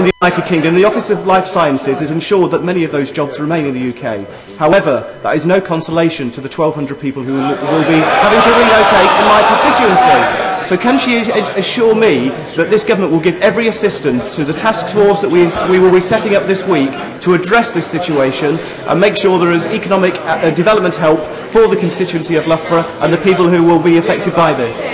In the United Kingdom, the Office of Life Sciences has ensured that many of those jobs remain in the UK. However, that is no consolation to the 1,200 people who will be having to relocate in my constituency. So can she assure me that this government will give every assistance to the task force that we will be setting up this week to address this situation and make sure there is economic development help for the constituency of Loughborough and the people who will be affected by this?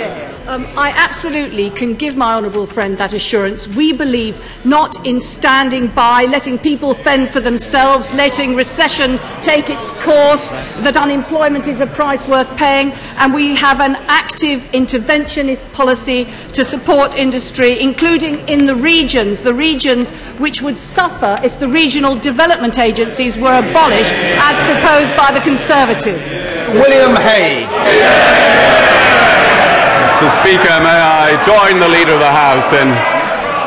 I absolutely can give my honourable friend that assurance. We believe not in standing by, letting people fend for themselves, letting recession take its course, that unemployment is a price worth paying, and we have an active interventionist policy to support industry, including in the regions which would suffer if the regional development agencies were abolished, as proposed by the Conservatives. William Hague. Mr. Speaker, may I join the Leader of the House in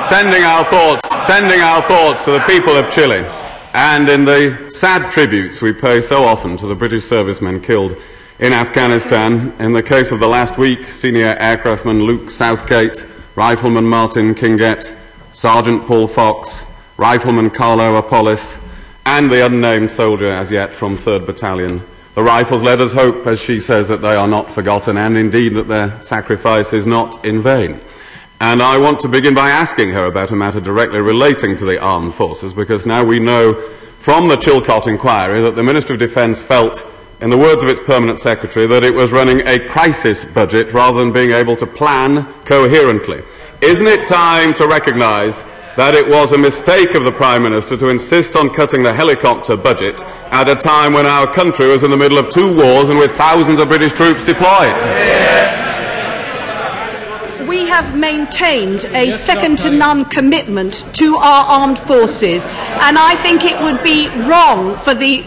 sending our thoughts to the people of Chile and in the sad tributes we pay so often to the British servicemen killed in Afghanistan. In the case of the last week, Senior Aircraftman Luke Southgate, Rifleman Martin Kingett, Sergeant Paul Fox, Rifleman Carlo Apollis, and the unnamed soldier as yet from 3rd Battalion. The Rifles let us hope, as she says, that they are not forgotten, and indeed that their sacrifice is not in vain. And I want to begin by asking her about a matter directly relating to the armed forces, because now we know from the Chilcot inquiry that the Ministry of Defence felt, in the words of its permanent secretary, that it was running a crisis budget rather than being able to plan coherently. Isn't it time to recognise that it was a mistake of the Prime Minister to insist on cutting the helicopter budget at a time when our country was in the middle of 2 wars and with thousands of British troops deployed? We have maintained a second-to-none commitment to our armed forces, and I think it would be wrong for the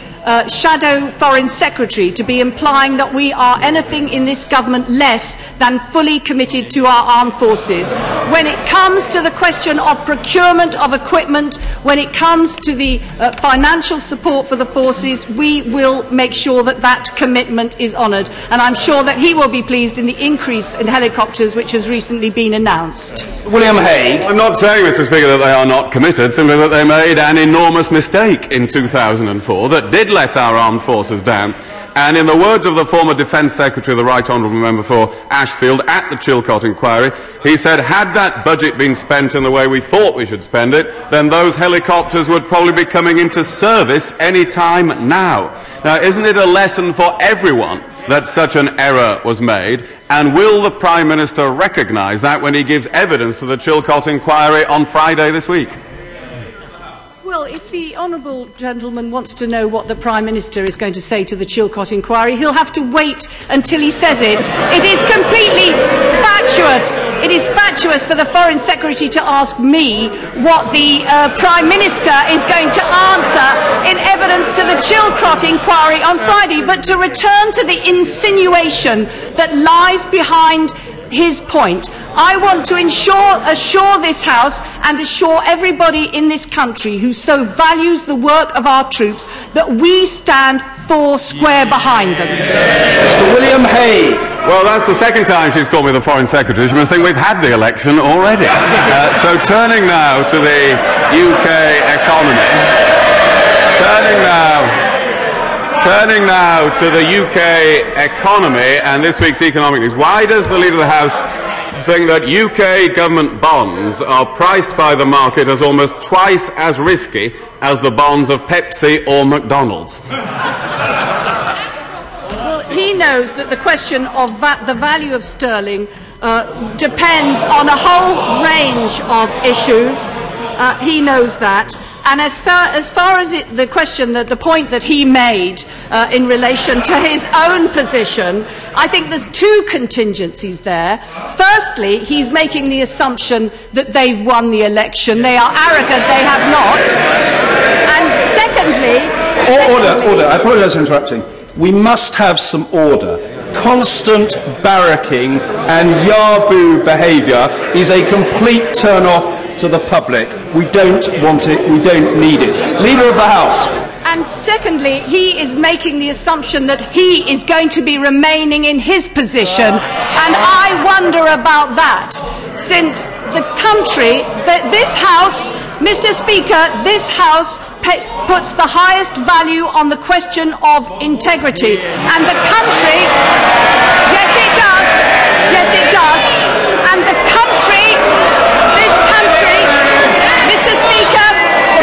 Shadow Foreign Secretary to be implying that we are anything in this government less than fully committed to our armed forces. When it comes to the question of procurement of equipment, when it comes to the financial support for the forces, we will make sure that that commitment is honoured. And I'm sure that he will be pleased in the increase in helicopters which has recently been announced. William Hague. I'm not saying, Mr. Speaker, that they are not committed, simply that they made an enormous mistake in 2004 that did let our armed forces down. And in the words of the former Defence Secretary, the Right Honourable Member for Ashfield, at the Chilcot inquiry, he said, had that budget been spent in the way we thought we should spend it, then those helicopters would probably be coming into service any time now. Now, isn't it a lesson for everyone that such an error was made? And will the Prime Minister recognise that when he gives evidence to the Chilcot inquiry on Friday this week? Well, if the honourable gentleman wants to know what the Prime Minister is going to say to the Chilcot inquiry, he'll have to wait until he says it. It is completely fatuous. It is fatuous for the Foreign Secretary to ask me what the Prime Minister is going to answer in evidence to the Chilcot inquiry on Friday. But to return to the insinuation that lies behind his point, I want to assure this House and assure everybody in this country who so values the work of our troops that we stand square behind them. Mr. William Hague. Well, that's the second time she's called me the Foreign Secretary. She must think we've had the election already. So turning now to the UK economy. Turning now to the UK economy and this week's economic news. Why does the Leader of the House think that UK government bonds are priced by the market as almost twice as risky as the bonds of Pepsi or McDonald's? Well, he knows that the question of the value of sterling depends on a whole range of issues. He knows that. And as far as the question, the point that he made in relation to his own position, I think there's two contingencies there. Firstly, he's making the assumption that they've won the election. They are arrogant, they have not. And secondly... Order. I apologise for interrupting. We must have some order. Constant barracking and yaboo behaviour is a complete turn-off to the public. We don't want it, we don't need it. Leader of the House. And secondly, he is making the assumption that he is going to be remaining in his position, and I wonder about that, since the country, that this House Mr. Speaker, this House puts the highest value on the question of integrity, and the country, yes it does, and the country, this country, Mr. Speaker,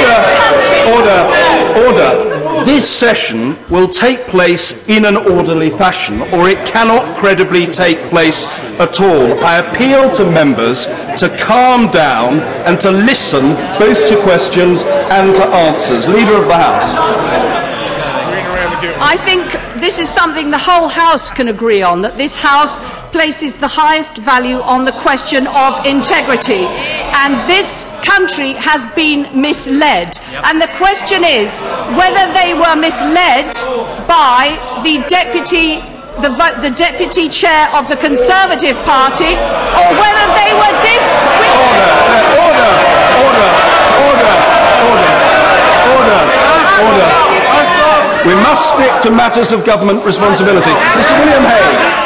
this country... Order. This session will take place in an orderly fashion, or it cannot credibly take place at all. I appeal to members to calm down and to listen both to questions and to answers. Leader of the House. I think this is something the whole House can agree on, that this House places the highest value on the question of integrity. And this country has been misled. And the question is whether they were misled by the deputy chair of the Conservative Party, or whether they were Order. We must stick to matters of government responsibility. Mr. William Hague.